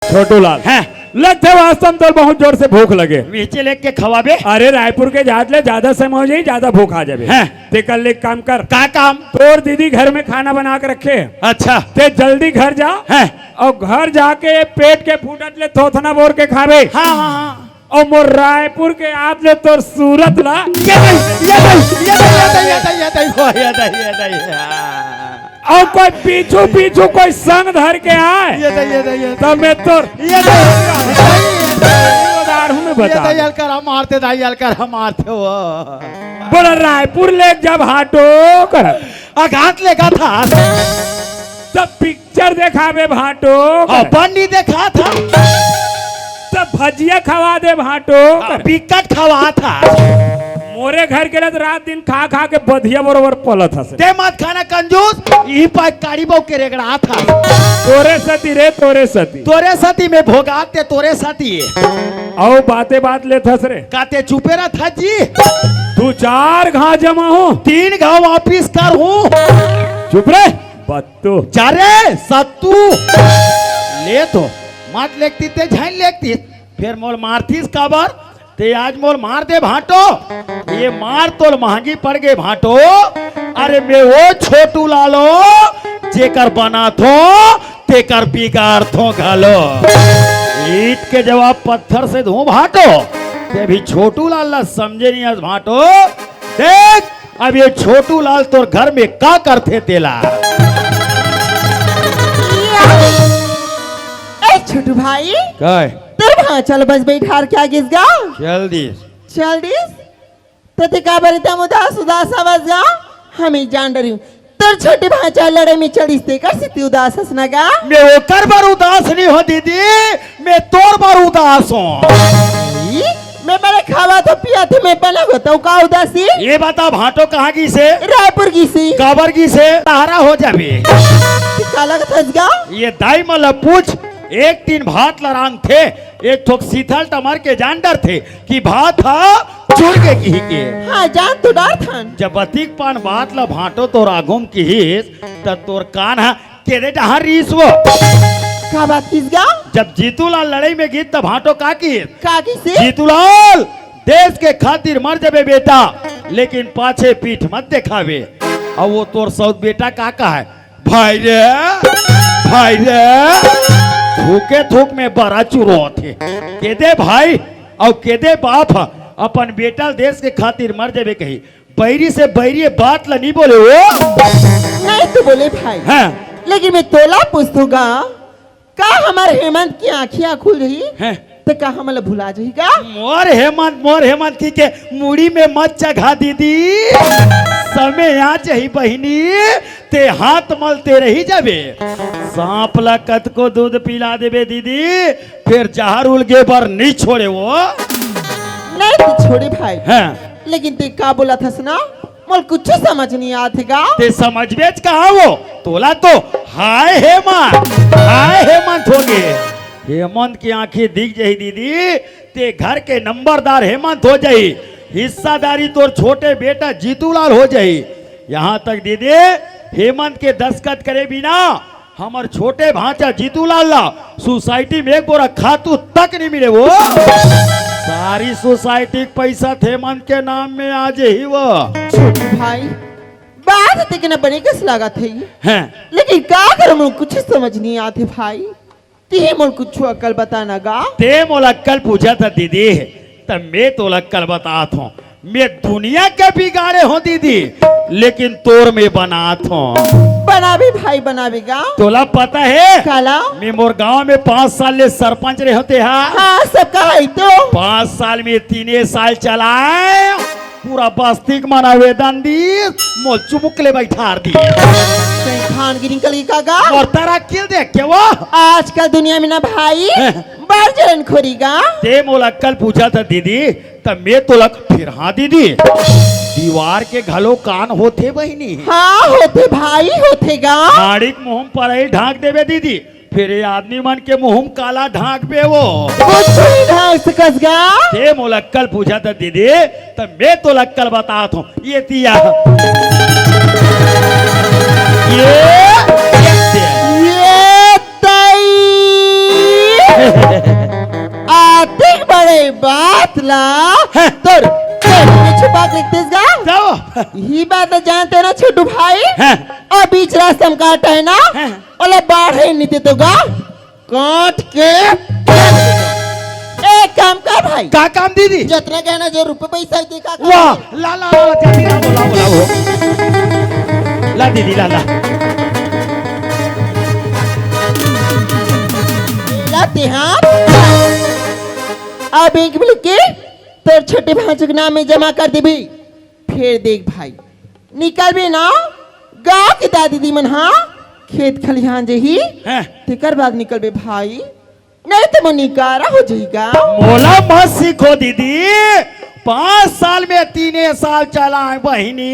छोटू लाल हैं लगते वास्तव तो बहुत जोर से भूख लगे। नीचे लेके खवाबे। अरे रायपुर के जात ले ज्यादा समय हो जाए, ज्यादा भूख आ जाए। हैं ते कल एक काम कर, का काम? तोर दीदी घर में खाना बना के रखे, अच्छा ते जल्दी घर जा हैं। और घर जाके पेट के फूटत ले थोथना बोर के खावे। हाँ हाँ हाँ और मोर रायपुर के आत ले तोर सूरत ला और कोई पीछू पीछू कोई संग धर के आए तब मैं तोर में बता मारते मारते वो बोला रायपुर ले जब हाटो कर आघात लेगा था तब पिक्चर देखावे भाटो बन्नी देखा था तब भजिया खवा दे भाटो बिकट खवा था। मोरे घर के लिए रात दिन खा खा के बधिया बरोबर पलत हसे। ते मत खाना कंजूस, यही पास काड़ी बहु के रेगड़ा था। तोरे सती रे तोरे सती तोरे साथी में भोगाते तोरे साथी और बातें बात ले थस रे काते चुपे रहा था जी। तू 4 घा जमा हो 3 घा वापिस कर हूँ। चुप रे बत्तू चारे सत्तू ले तो मत लेती ते झाइन लेती फिर मोल मारतीस काबर ते आज मोल मार दे भाटो। ये मार तो महंगी पड़ गए भाटो। अरे मैं वो छोटू लालो जेकर बना थो तेकर बिगाड़ थो घालो। ईट के जवाब पत्थर से धो भाटो ते भी छोटू लाल ला समझे नहीं आज भाटो। देख अब ये छोटू लाल तोर घर में का करते तेला। छोटू भाई काय तेरे वहाँ चल बस बैठार क्या गिस गा जल्दी चल दिस ते का बरता उदास उदास आवाज गा हमें जान रही हूँ तेरे छोटे भाचा लड़ाई में चढ़ीस ते कर सकती उदास हंसना गा। मैं ओकर बार उदास नहीं हो दीदी, मैं तोर बार उदास हूँ। मैं बड़े खावा तो पिया थे मैं पहले होता हूँ का उदासी। ये बता भाटो कहाँ की से? रायपुर की सी काबर की से तारा हो जाबे काला का ये दाई मला पूछ। एक 3 भात लरांग थे, एक ठोक सीथल टमर के जानडर थे कि भात था चुड़ के हाँ जान तो डार था। जब अतिक पान बात ला भाटो तोर आगुम की त तोर कान है केदे डहार रीस वो का बात किस गा? जब जीतूलाल लड़ाई में गीत त भाटो का की से जीतूलाल देश के खातिर मर जाबे बेटा लेकिन पाछे पीठ मत दिखावे। और वो तोर सौत बेटा का है भाई रे थूके थूक में बड़ा चुरो थे केदे भाई और केदे बाप अपन बेटा देश के खातिर मर जाबे कही बैरी से बैरी बात ला नहीं बोले वो नहीं तो बोले भाई हाँ। लेकिन मैं तोला पूछूंगा का हमारे हेमंत की आँखियाँ खुल रही हैं? तो का हमला भुला जाएगा? मोर हेमंत की के मुड़ी में मत चघा दीदी समय यहाँ चाहिए बहिनी ते हाथ मलते रही जाबे। सांप ला कत को दूध पिला देबे दीदी फिर जहर उलगे पर नहीं छोड़े वो नहीं तो छोड़े भाई हैं। लेकिन ते का बोला था सुना मोल कुछ समझ नहीं आतेगा। ते समझ बेच कहा वो तोला तो हाय हेमंत हो गए। हेमंत की आंखें दिख जाही दीदी ते घर के नंबरदार हेमंत हो जाही हिस्सादारी तोर छोटे बेटा जीतूलाल हो जाही। यहाँ तक दीदी हेमंत के दस्तखत करे बिना हमार छोटे भांचा जीतूलाल ला सोसाइटी में एक बोरा खातू तक नहीं मिले वो सारी सोसाइटी पैसा हेमंत के नाम में आ जाही वो। छोटू भाई बात ते के बने कस लगा थे हैं लेकिन का करूं मुझे कुछ समझ नहीं आते भाई ते मोल कुछ अकल बताना गा। ते मोल अक्कल पूछा था दीदी तब मैं तो अक्कल बतात हूँ। मैं दुनिया के बिगाड़े हूँ दीदी लेकिन तोर में बनात हूँ। बनावे भाई बनावेगा तोला पता है काला मैं मोर गांव में 5 साल ले सरपंच रहे होते हैं। हाँ सब कहा तो 5 साल में 3 साल चलाए पूरा बस्ती मना वेदन दी मोल चुमुक ले बैठा दी खान की निकल गई कागा और तारा किल देख के वो आजकल दुनिया में ना भाई बार जलन खोरीगा। ते मोल अक्कल पूछा था दीदी तब मैं तो लग फिर हाँ दीदी दीवार के घलो कान होते बहिनी हाँ होते भाई होतेगा नाड़िक मुंह पर ही ढाक देवे दीदी फिर ये आदमी मन के मुंह काला ढाक बे वो ते मोल अक्कल पूछा था दीदी तब मैं तो अक्कल बताता हूँ। ये तिया ये आते बड़े बात ला तोर छुपा के लिखतेस गा जाओ ही बात जानते ना छोटू भाई हाँ। और बीच रास्ते में काटा है ना हाँ। ओले बाढ़ है नहीं तो गा काट के एक काम कर भाई का काम दीदी जितना कहना जो रुपए पैसा देखा वाह ला ला ला जल्दी ला बोला वो ला दीदी ला ला लाते हाँ अब एक मिल के तोर छोटे भांचों के नाम में जमा कर दे भी फिर देख भाई निकल भी ना गाँव की दादी दी मन हाँ खेत खलिहान जे ही हैं। तेकर बाद निकल बे भाई नहीं तो मन निकारा हो जाएगा मोला मत सीखो दीदी 5 साल में 3 साल चला है बहिनी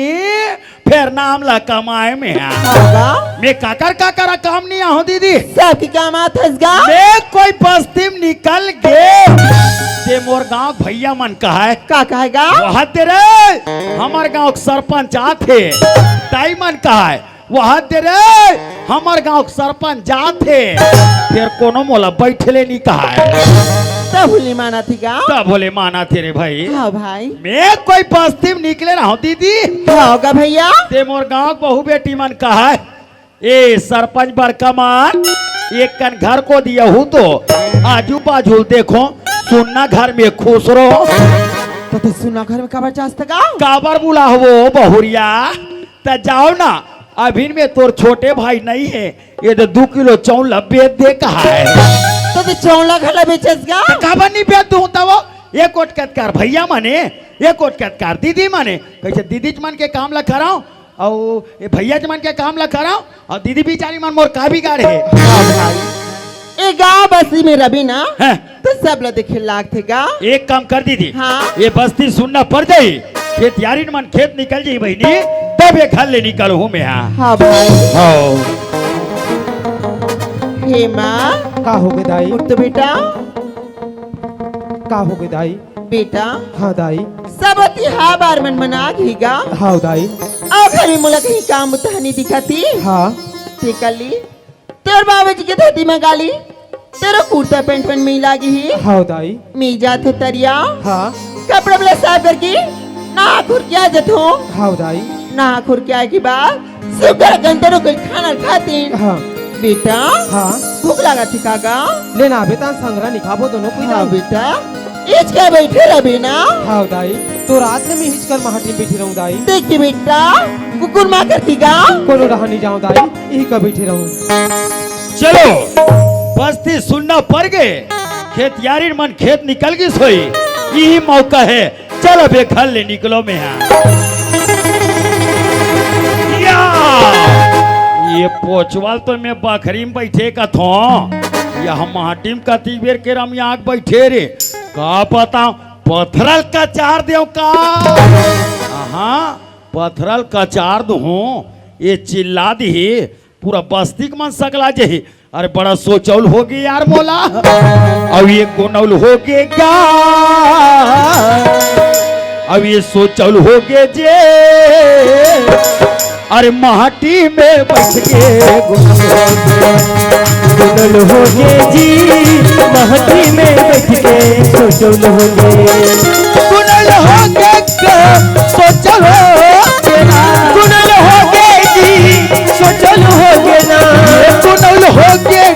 फिर नाम ला कमाए में होगा मैं काकर काम नहीं आहो दीदी सबकी काम आथस गा मैं कोई पश्चिम निकल गे ते मोर गांव भैया मन कहा है का कहेगा वहाँ तेरे हमार गांव के सरपंच आथे ताई मन कहा है वहाँ तेरे हमार गांव के सरपंच जाथे फिर कोनो मोला बैठले नहीं कहा है तब भूली माना थी गा तब बोले माना तेरे भाई हाँ भाई मैं कोई पश्चिम निकले ना हो दीदी होगा भैया ते मोर गांव के बहू बेटी मन कहा है ए सरपंच बड़का मान एक कन घर को दिया हूँ तो आजू बाजू देखो सुनना घर में खुश रहो तो ते सुना घर में कबर चाहता गा काबर बुला हो बहुरिया त जाओ ना अभी में तोर छोटे भाई नहीं है ये तो 2 किलो चौल बेच दे कहा है तो ते चौला खला बेचस गा काबर नहीं बेच दूं तब एक कोट कतकार भैया माने एक कोट कतकार दीदी माने कैसे दीदी मन के काम ला कराओ और ये भैया मन के काम ला कराओ और दीदी बेचारी मन मोर का बिगाड़े है ए गाँव बस्ती में रवि ना हैं। तो सब ला देखे लाग थे गा एक काम कर दीदी हाँ। ये बस्ती सुनना पड़ जाई खेत यारी मन खेत निकल जाई बहनी तब ये घर ले निकल हूँ मैं यहाँ हाँ भाई हाँ। हे माँ का हो गए दाई उठ तो बेटा का हो गए दाई बेटा हाँ दाई सब तिहार बार मन मना घेगा हाँ दाई और घर में मुला कहीं काम उतहनी दिखाती हाँ ते कली तेरे बाबूजी के धोती में गाली तेरा कुर्ता पैंट में मी लागी ही हाँ दाई मी जाते तरिया हाँ कपड़े बले साफ करके ना खुर क्या जतो हाँ दाई ना खुर क्या की बात सुगर गंदरो कोई खाना खाती हाँ बेटा हाँ भूख लगा थी काका लेना बेटा संग्रह निकाबो दोनों कोई हाँ दाई बेटा इच क्या बैठे रहे ना हाँ दाई तो रात में हिच कर महाटी में बैठी रहूं दाई देखिए बेटा कुकुर माँ करती गा कोनो रहा नहीं जाऊं दाई यही का बैठी रहूं चलो बस्ती सुनना पड़ गए खेत यारी मन खेत निकल गई सोई यही मौका है चल अब घर ले निकलो में यहाँ या ये पोचवाल तो मैं बखरी में बैठे का थो या हम माटी में कती बेर के हम यहाँ बैठे रे का बताऊं पथरल का चार देव का हाँ पथरल का चार दू ये चिल्ला दी पूरा बस्ती के मन सकला जे अरे बड़ा सोचौल हो गई यार मोला अब ये कोनौल हो गएगा अब ये सोचौल हो गए जे अरे माटी में बैठ के गुनल हो गए जी महती में बैठ के सोचल हो गए कुनल हो गए सोचल गुनल हो गए जी सोचल हो गए ना कुनल हो गए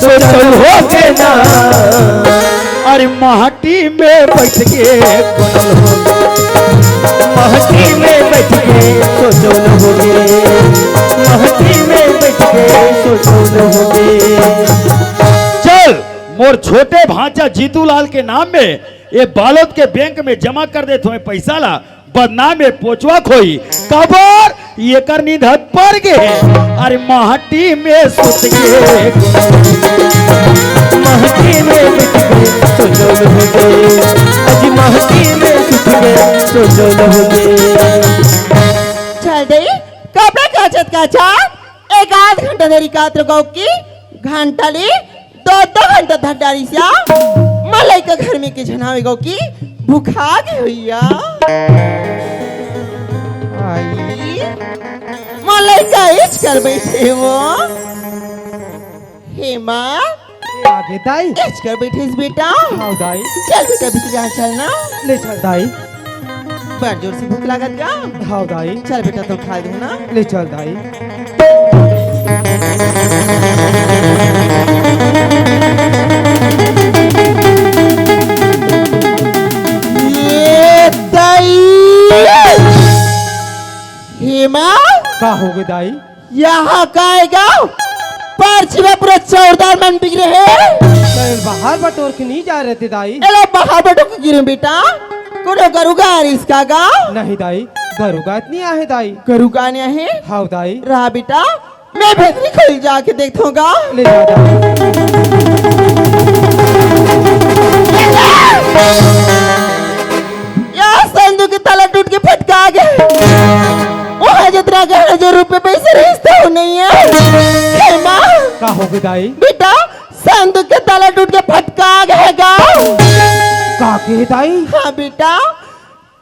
सोचल हो गए ना अरे माटी में बैठ के कुनल हो महती में बैठ के सोचल हो गए महती में बैठ के सोचल हो गए चल मोर छोटे भांजा जीतूलाल के नाम में ये बालोद के बैंक में जमा कर दे तुम्हें पैसा ला बदनाम में पोचवा खोई कबर ये कर निधत पड़ गए अरे माटी में सुत गए महती में बैठ के सोचल हो गए आज महती में सुत गए सोचल हो गए चल दे कपड़ा काचत काचत एक आध घंटा देरी कात्र गौ की घंटा ली 2 घंटा धड्डारी से मलाई का घर में के झनावे गौ की भूखा गई भैया आई मलाई का इच कर बैठे वो हे माँ आगे दाई एच कर बैठिस बेटा हाँ दाई चल बेटा भीतर यहाँ चल ना ले चल दाई बड़ जोर से भूख लागत का हाँ दाई चल बेटा तो खा दे ना ले चल दाई ये दाई हेमा का हो गए दाई यहाँ का आएगा पर्ची में पूरा 14 मन बिगड़े हैं तो बाहर बटोर के नहीं जा रहे थे दाई एला बाहर बैठो के गिरे बेटा कोनो गरुगा इसका गाँव नहीं दाई घरों इतनी आहे दाई गरुगा ने है हाँ दाई रहा बेटा मैं भीतरी खोल जाके देखूंगा ले जा दाई यार संदूक के ताला टूट के फटका गए वहाँ जितना गहना जो रुपए पैसे रिश्ता हो नहीं है हेमा का हो गए दाई बेटा संदूक के ताला टूट के फटका गए गाँव का के दाई हाँ बेटा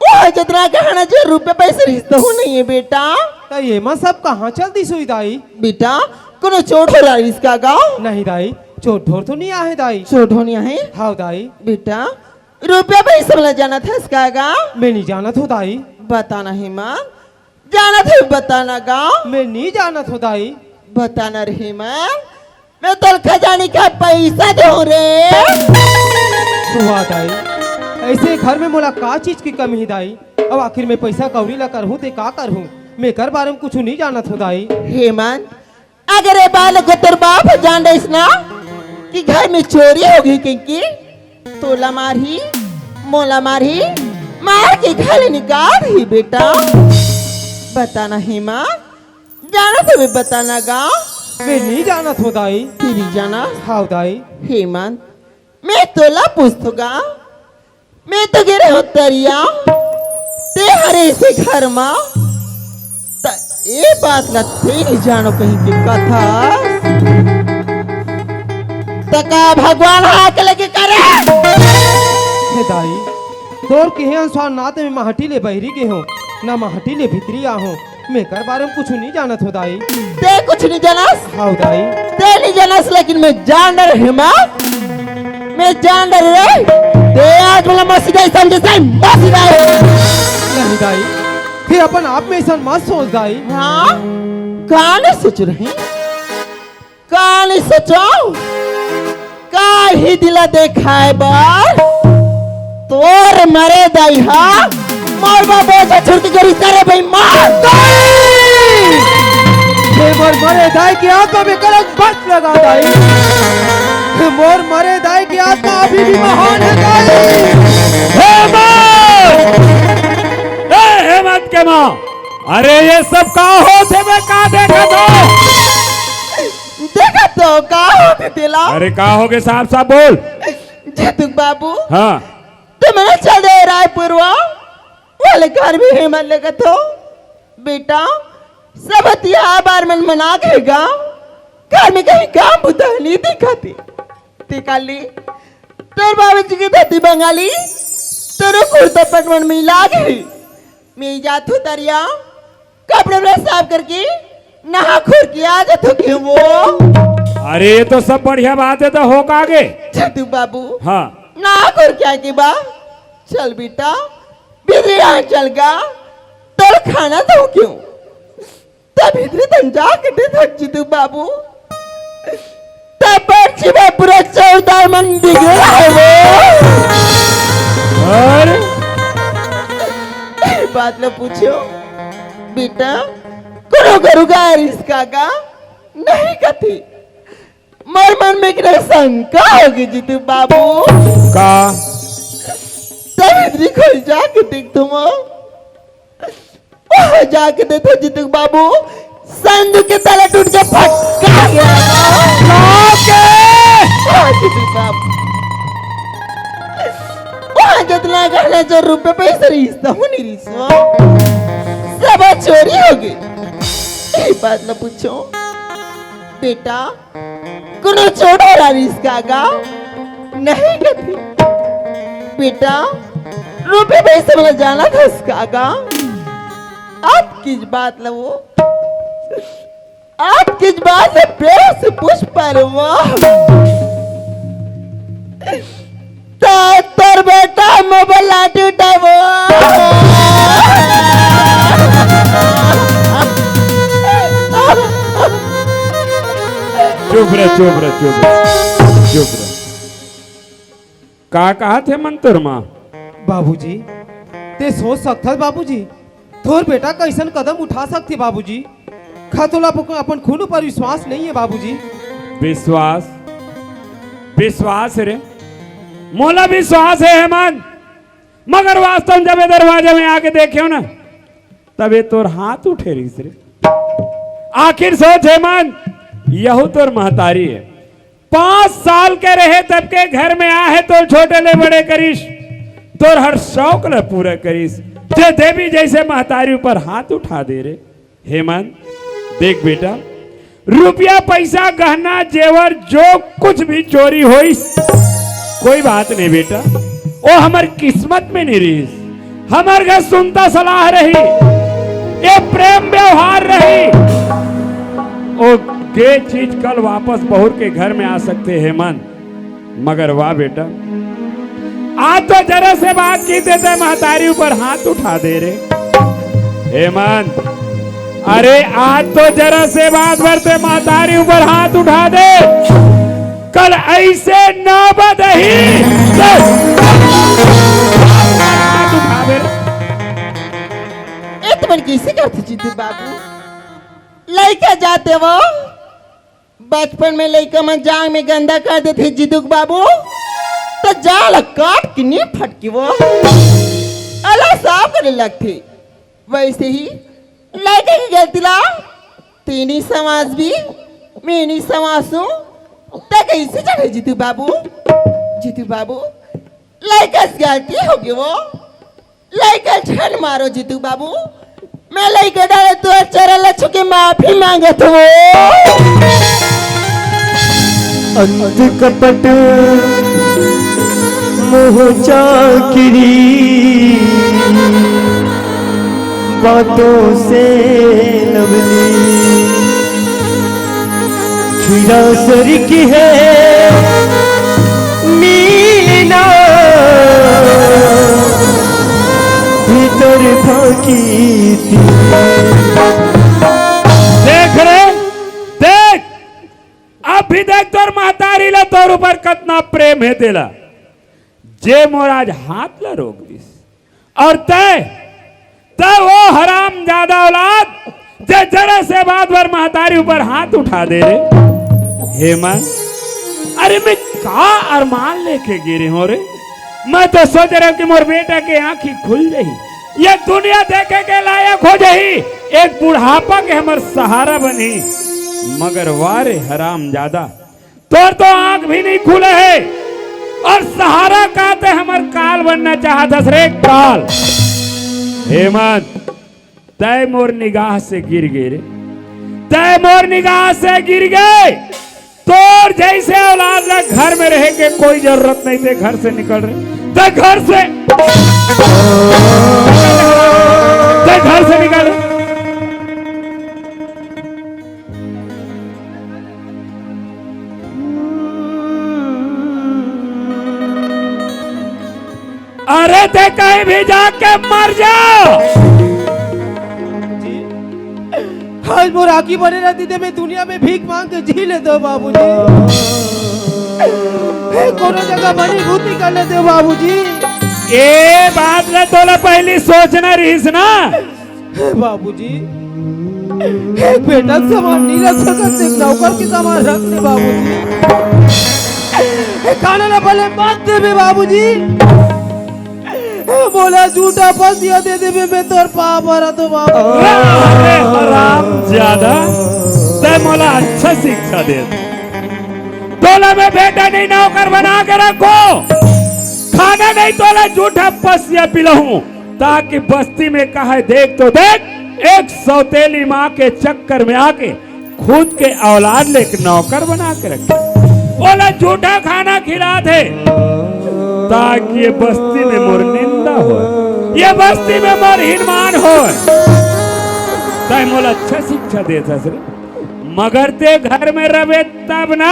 वहाँ जितना गहना जो रुपए पैसे रिश्ता हो नहीं है बेटा तो ये माँ सब कहाँ चलती सुई दाई बेटा कोनो चोट हो रहा है इसका गाँव नहीं दाई चोट ठोर तो नहीं आहे दाई चोट होनी है हाँ दाई बेटा रुपया पैसा वाला जाना था इसका गाँव मैं नहीं जानत हो दाई बताना हेमान जाना था बताना गाँव मैं नहीं जानत हो दाई बताना रे हेमान मैं तो खजाने का पैसा दो रे हुआ दाई ऐसे घर में मोला का चीज की कमी है दाई अब आखिर में पैसा कौड़ी ला करहूँ ते का करहूँ मैं कर बारे में कुछ नहीं जानत हो दाई हेमान अगर ये बालक को तेरे बाप जान रही ना कि घर में चोरी होगी क्योंकि तोला मारी मोला मारी मार के घर निकाल ही बेटा बताना हेमा जाना तो भी बताना गाँव मैं नहीं जानत हो दाई तेरी जाना हाँ दाई हेमंत मैं तोला पूछूंगा मैं तो गिरे हो तरिया ते हरे से घर माँ त ये बात ला तेरी जानो कहीं की कथा तका भगवान हाथ लगे करे हे दाई तोर के अनुसार ना तो मैं महटी ले बहरी के हूँ ना महटी ले भीतरी आ हूँ मैं कर बारे में कुछ नहीं जानत हो दाई ते कुछ नहीं जानस हाँ दाई ते नहीं जानस लेकिन मैं जान डर हेमंत मैं जान डर रे ते आज मला मसीदा समझे साई मसीदा नहीं दाई फिर अपन आप में ऐसा मत सोच दाई हाँ कहानी सोच रही कहानी सोचो का ही दिला देखाए बार तोर मरे दाई हाँ मोर बाबू से छुट्टी करी सारे भाई मार मोर मरे दाई की आत्मा में कलंक बच लगा दाई मोर मरे दाई की आत्मा अभी भी महान है दाई हेमंत के माँ अरे ये सब का होते मैं का देखा देखा तो का होते तेला अरे का हो गए साहब साहब बोल जतुक बाबू हाँ तुमने चल दे रायपुर वाले घर में हेमंत लगा तो बेटा सब हथिया बार मन मना गएगा घर में कहीं काम बुता नहीं दिखाती तिकाली तेरे बाबू जी की धरती बंगाली तेरे कुर्ता पटवन में ला गई मैं जातू तरिया कपड़े में साफ करके नहा खोर के आ जातू क्यों वो अरे ये तो सब बढ़िया बात है तो हो का आगे जतू बाबू हाँ नहा खोर के आके बा चल बेटा बिजली चल गा तो खाना दो क्यों तब इतने तन जाके दे थक जितू बाबू तब पर्ची में पूरा 14 मन बिगड़ा है वो और बात लो पूछो बेटा करो करूँगा इसका का नहीं कथी मर मन में कितना शंका होगी जितू बाबू का तब इतनी खोल जाके देख तुम वहाँ जाके देखो जितू बाबू संदूक के ताला टूट के फटका गया हाँ, जितू बाबू वहाँ जितना गहना जो रुपए पैसे रिश्ता हो नहीं रिश्ता सब चोरी हो गई यही बात न पूछो बेटा कोनो चोट हो रहा इसका गाँव नहीं कथी बेटा रुपए पैसे वाला जाना था उसका गाँव आप किस बात लो वो आप किस बात से प्रेम से पूछ पर वो तो तोर बेटा मोबाइल लाठी उठाबो चुप रहे चुप रहे चुप रहे चुप रहे। का कहा थे मंत्र माँ? बाबूजी ते सोच सकता बाबूजी तोर बेटा कैसन कदम उठा सकते बाबूजी। खातोला अपन खून पर विश्वास नहीं है बाबूजी। विश्वास विश्वास रे मोला विश्वास है हेमंत, मगर वास्तव जब ये दरवाजे में आके देखे ना तब ये तोर हाथ उठे रही रे। आखिर सोच हेमंत, यहू तोर महतारी है, 5 साल के रहे तब के घर में आ है तो छोटे ले बड़े करीश, तोर हर शौक ले पूरा करीश, जे देवी जैसे महतारी ऊपर हाथ उठा दे रे। हेमंत देख बेटा, रुपया पैसा गहना जेवर जो कुछ भी चोरी होई कोई बात नहीं बेटा, वो हमार किस्मत में नहीं रही, हमार घर सुनता सलाह रही, ये प्रेम व्यवहार रही, ओ ये चीज कल वापस बहुर के घर में आ सकते हेमंत। मगर वाह बेटा, आज तो जरा से बात की देते महतारी ऊपर हाथ उठा दे रे। हेमंत अरे आज तो जरा से बात भरते महतारी ऊपर हाथ उठा दे, कल ऐसे नौबत ही हाथ उठा दे। इतमन कैसे करते जीतू बाबू? लड़का जाते वो बचपन में लड़का में जांग में गंदा कर देते जीतू बाबू, तो जाल काट के नहीं फटकी वो अल्लाह साफ करने लगते। वैसे ही लड़के की गलती ला तेनी समाज भी मेरी समाज हूँ तो कैसे चढ़े जीतू बाबू? जीतू बाबू लड़का से गलती होगी वो लड़का छन मारो जीतू बाबू, मैं लड़का डाले तो चरण लच्छू के माफी मांगे तो अंत कपट मोह चाकिरी बातों से लवली खीरा सर की है मीना भीतर भागी थी। देख रे देख, अभी देख तोर महतारी ला तोर ऊपर कितना प्रेम है तेला, जे मोराज हाथ ला रोक दिस और तय तय वो हराम ज्यादा औलाद जे जरा से बात भर महतारी ऊपर हाथ उठा दे रे। हेमंत अरे मैं का अरमान लेके गिरी हो रे, मैं तो सोच रहा हूं कि मोर बेटा के आंखी खुल जाही, ये दुनिया देखे के लायक हो जाही, एक बुढ़ापा के हमर सहारा बनी। मगर वारे हराम ज्यादा तोर तो आंख भी नहीं खुले है और सहारा कहते हमर काल बनना चाहता रे काल। हेमंत तय मोर निगाह से गिर गए रे, तय मोर निगाह से गिर गए, तोर जैसे औलाद ला घर में रहे के कोई जरूरत नहीं थे, घर से निकल रहे तो घर से निकल। अरे ते कहीं भी जाके मर जाओ। आज वो राखी बने रहती थे, मैं दुनिया में भीख मांग के जी लेते हो बाबूजी, कोनो जगह बनी भूती कर लेते हो बाबूजी। ये बात ना तोला पहले सोचना रहीस ना बाबूजी, एक बेटा के सामान नहीं रख सकते, एक नौकर के सामान रख ले बाबूजी, खाना ना भले मत दे बाबूजी, बोला झूठा फंसिया दे दे मैं तोर पाप भरा तो बाबू। अरे हराम ज्यादा, ते मोला अच्छा शिक्षा दे, तोला में बेटा नहीं नौकर बना के रखो, खाना नहीं तोला झूठा पसिया पिलाऊं, ताकि बस्ती में कहा देख तो देख, एक सौतेली माँ के चक्कर में आके खुद के औलाद ले नौकर बना के रखे, बोला झूठा खाना खिला थे ताकि ये बस्ती में मोर निंदा हो, ये बस्ती में मोर हिनमान हो। ताई मोल अच्छा शिक्षा देता सर, मगर ते घर में रवे तब ना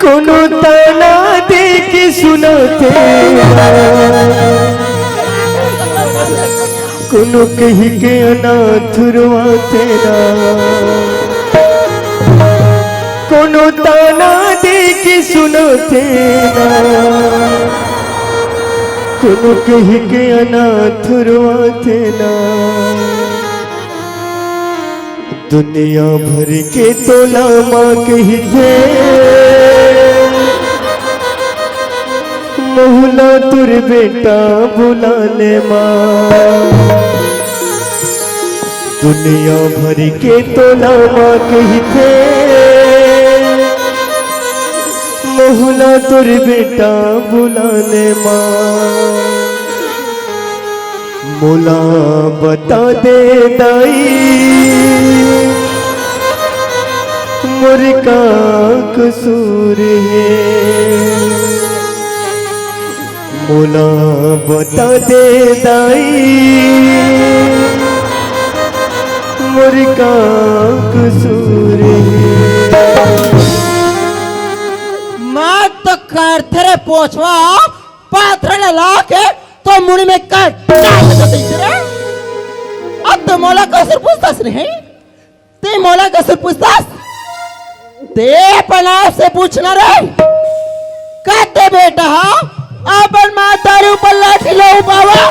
कोनो ताना दे के सुनाते ना, कोनो कही के अनाथ रुआते ना, कोनो ताना दे के सुनाते ना, कोनो कही के अनाथ रुआते ना। दुनिया भर के तोला माँ कही थे, मोहला तुर बेटा बुला ले माँ। दुनिया भर के तोला माँ कही थे, मोहला तुर बेटा बुला ले माँ। मोला बता दे दाई मुर्गा कसूर है, मोला बता दे दाई मुर्गा कसूर है। मैं तो करथरे पोछवा पात्र ला के तो मुड़ी में काट अब तो मोला कसर पूछतास नहीं, ते मोला कसर पूछतास, ते पनाव से पूछना रे। कहते बेटा अपन मातारी ऊपर लाठी लो पावा,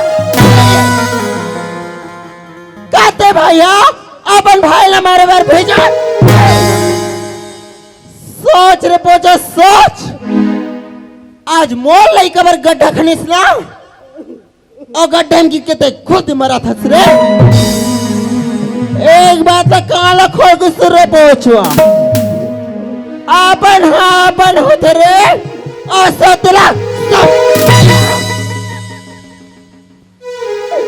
कहते भैया अपन भाई ला मारे बार भेजा। सोच रे पोचा सोच, आज मोर लाई कबर गड्ढा खनिस ना और गड्ढे में गिर के ते खुद मरा था रे। एक बात तो काला खोल के सुर रे पोछवा, अपन हाँ अपन होते रे और सोतला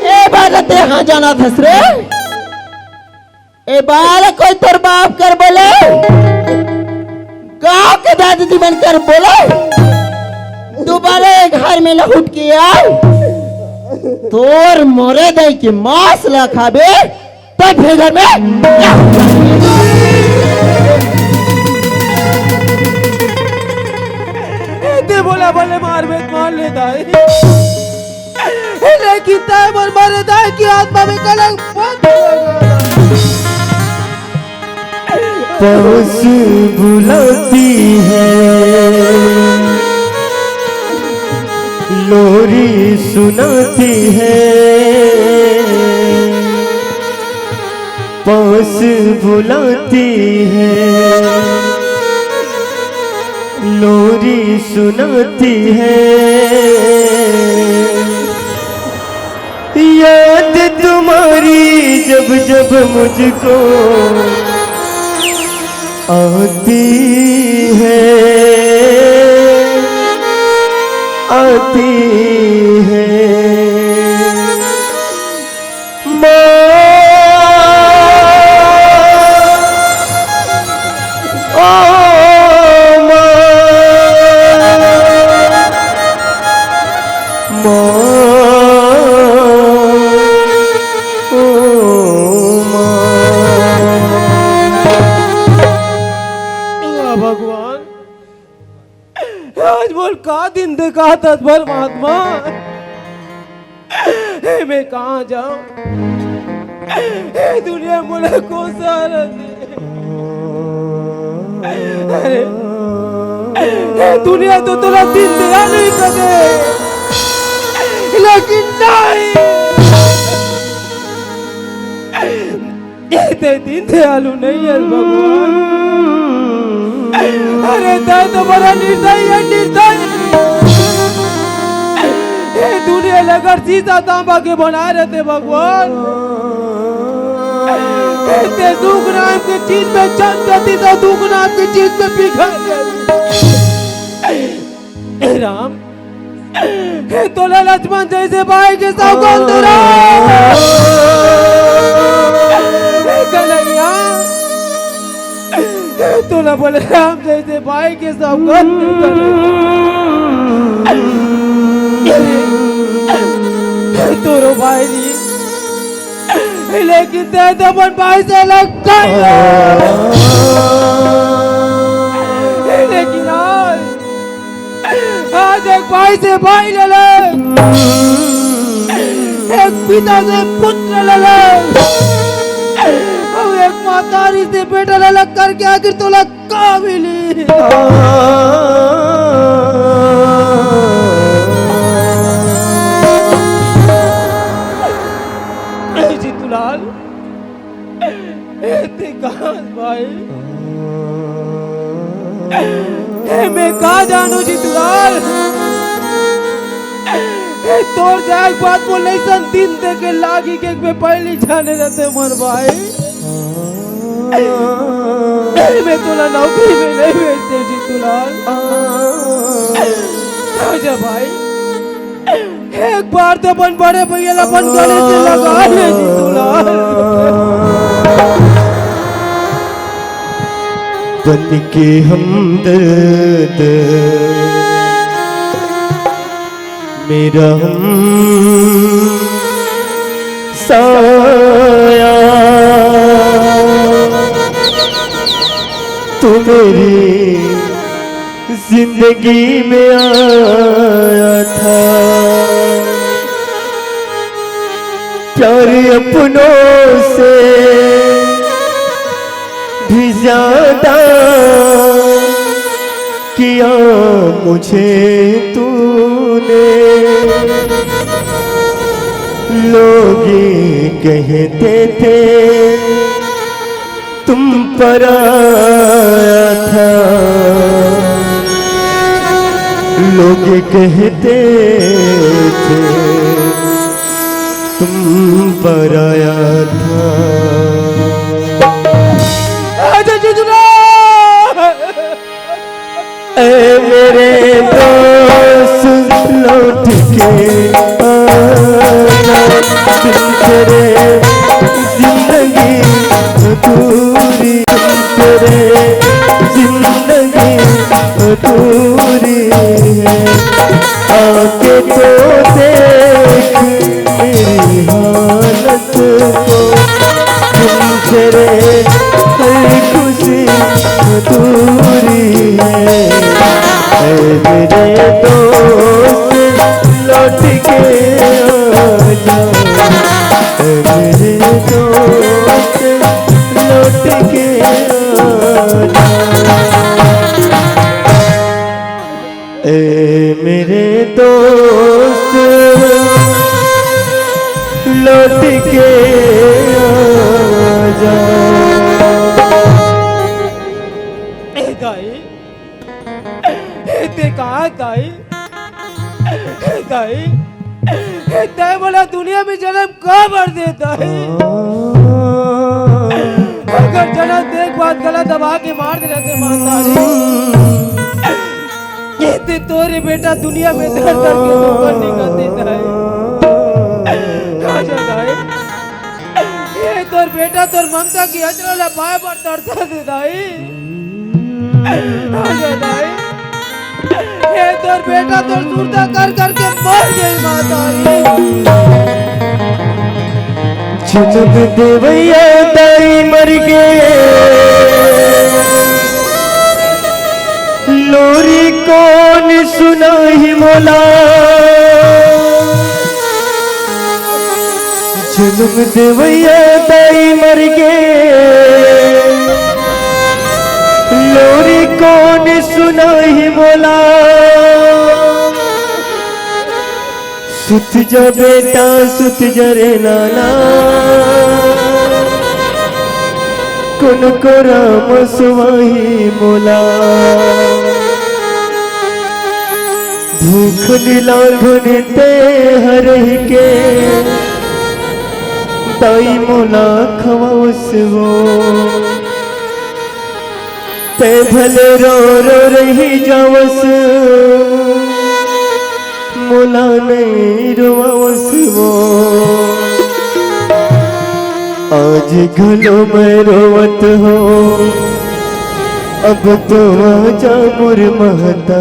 ए बात ते हाँ जाना था रे। ए बाल कोई तोर बाप कर बोले, गाँव के दादी बनकर बोले, दोबारा घर में लहुट के आए तोर मोरे दई के मांस ला खाबे तब फिर घर में ते बोला भले मार लेता है, लेकिन तय मर मारे दाई की आत्मा में कलंक बहुत पास बुलाती है, लोरी सुनाती है, पास बुलाती है, लोरी सुनाती है। याद तुम्हारी जब जब मुझको आती है, आती है माँ, ओ माँ, माँ, ओ माँ। भगवान आज बोल का दिन देखा था परमात्मा, मैं कहाँ जाऊं, दुनिया मुझे को सहारा दे। अरे दुनिया तो थोड़ा दिन दया नहीं करे, लेकिन नहीं ये दिन दयालु नहीं है भगवान। अरे दया तो बड़ा निर्दयी है, निर्दयी। ये दुनिया लगर सीधा तांबा के बना रहे थे भगवान, ते दुख नाम की चीज में चंद गति तो दुख नाम की चीज में पिघल गई। राम तो लक्ष्मण जैसे भाई के सौगंध कन्हैया, तो न बलराम जैसे भाई के सौगंध तोरो भाई जी, लेकिन ते तो अपन भाई से लगता है, लेकिन आज एक भाई से भाई ले ले, एक पिता से पुत्र ले ले, और एक मातारी से बेटा ले ले करके आखिर तोला का मिली। जीतूलाल भाई मैं कहा जानू जीतूलाल, तोर जाए बात बोल नहीं सन दिन देखे लागी के मैं पहले जाने रहते मर भाई। मैं तोला नौकरी में नहीं भेजते जीतूलाल। आजा भाई एक बार तो अपन बड़े भैया अपन गले से लगा ले जीतूलाल। बन के हमदर्द मेरा हम साया, तू मेरी जिंदगी में आया था। प्यार अपनों से भी ज्यादा किया मुझे तूने। लोग ये कहते थे तुम पर आया था, लोग कहते थे तुम पर आया था। ऐ मेरे दोस्त लौट के आना, तेरे जिंदगी अधूरी, तेरे जिंदगी अधूरी है। आके तो देख मेरी हालत को, तुम तेरे हर खुशी अधूरी है। मेरे दोस्त लौट के आजा, मेरे दोस्त लौट के आजा। मेरे दोस्त लौट के आजा। दाई बोला दुनिया में जन्म कब भर देता है, अगर जन्म देख बात गलत दबा के मार दे रहते मानदारी। ये तोरे बेटा दुनिया में दर दर के धोखा निकल देता है। ये तोर बेटा तोर ममता की अचरल पाए पर तरसा देता है। ये तोर बेटा तोर सुरता कर करके मर गई मातारी। जन्म देवैया दाई मर गए, लोरी कौन सुनाही मोला। जन्म देवैया दाई मर गए, लोरी कौन सुनाही मोला। सुत जा बेटा सुत जा रे नाना, कुन को राम सुवाही मोला। भूख नीलांघन ते हर के ताई मोला खवाउस वो। ते भले रो रो रही जावस, मोला नहीं रोवावस वो। आज घलो में रोवत हो, अब तो आजा मोर महता।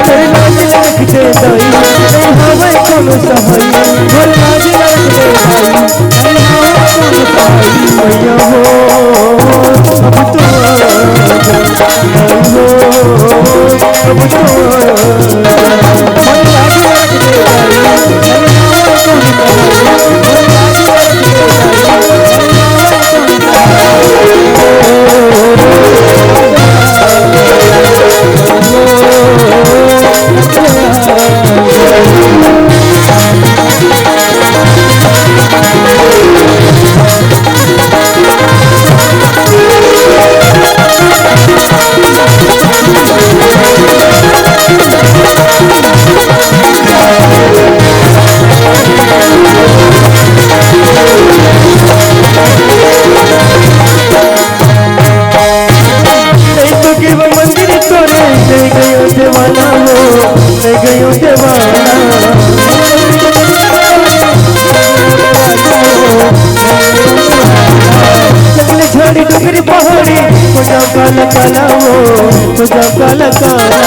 तेरे नाच रख दे दाई, हवे कोनो सहाई, मैया हो अब तो अब तो काला काला हो जाओ काला काला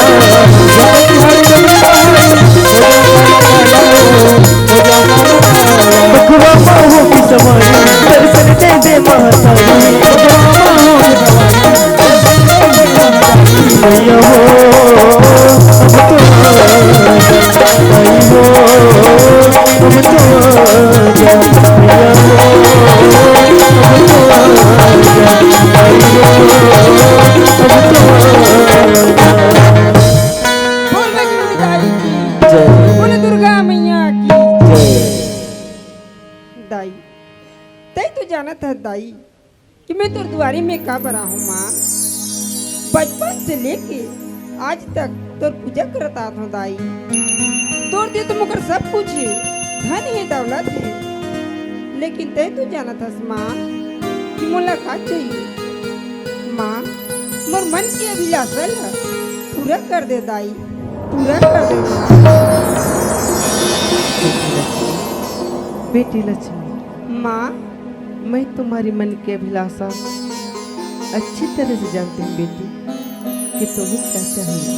बखुआ बाहों की सवारी दर्शन दे दे महातारी मैया हो अब तो आई हो अब तो मैया बोल बजरंग दाई की बोल दुर्गा मैया की दाई तय तो जाना था दाई कि मैं तो दुआरी में का बरा हूँ माँ बचपन से लेके आज तक तोर पूजा करता हूँ दाई तोर दे तो मुकर सब कुछ है धन है दौलत है लेकिन तय तो जाना था माँ कि मुलाकात चाहिए माँ मोर मन की अभिलाषा है पूरा कर दे दाई पूरा कर दे बेटी लक्ष्मी, माँ मैं तुम्हारी मन की अभिलाषा अच्छी तरह से जानती हूँ बेटी कि तुम्हें क्या चाहिए।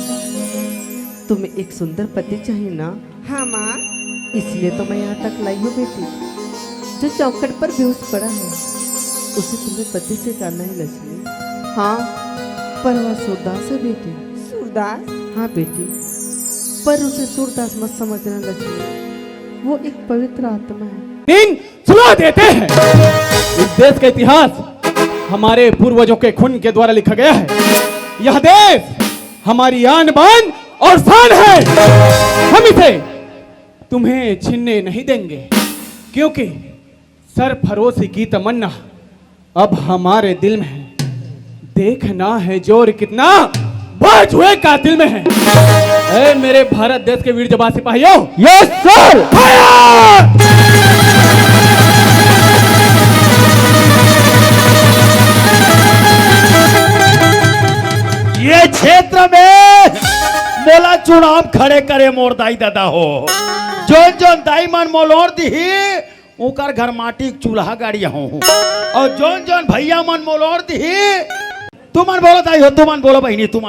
तुम्हें एक सुंदर पति चाहिए ना, हाँ माँ इसलिए तो मैं यहाँ तक लाई हूँ बेटी। जो चौखट पर बेहोश पड़ा है उसे तुम्हें पति से जानना है लक्ष्मी। हाँ पर वह सूरदास है बेटी। सूरदास? हाँ बेटी, पर उसे सूरदास मत समझना लक्ष्मी, वो एक पवित्र आत्मा है। दिन सुना देते हैं। इस देश का इतिहास हमारे पूर्वजों के खून के द्वारा लिखा गया है। यह देश हमारी आन बान और शान है। हम इसे तुम्हें छीनने नहीं देंगे, क्योंकि सरफरोशी की तमन्ना अब हमारे दिल में है। देखना है जोर कितना बाज हुए कातिल में है। ऐ मेरे भारत देश के वीर जवान सिपाहियों, यस सर, ये क्षेत्र में मोला चुनाव खड़े करे मोर दाई दादा हो। जोन जोन दाई मन मोलोर दी उकर घर माटी चूल्हा गाड़ी हो, और जोन जोन भैया मन मोलोर दी तुमन बोलो दाई हो, तुमन बोलो बहनी तुमन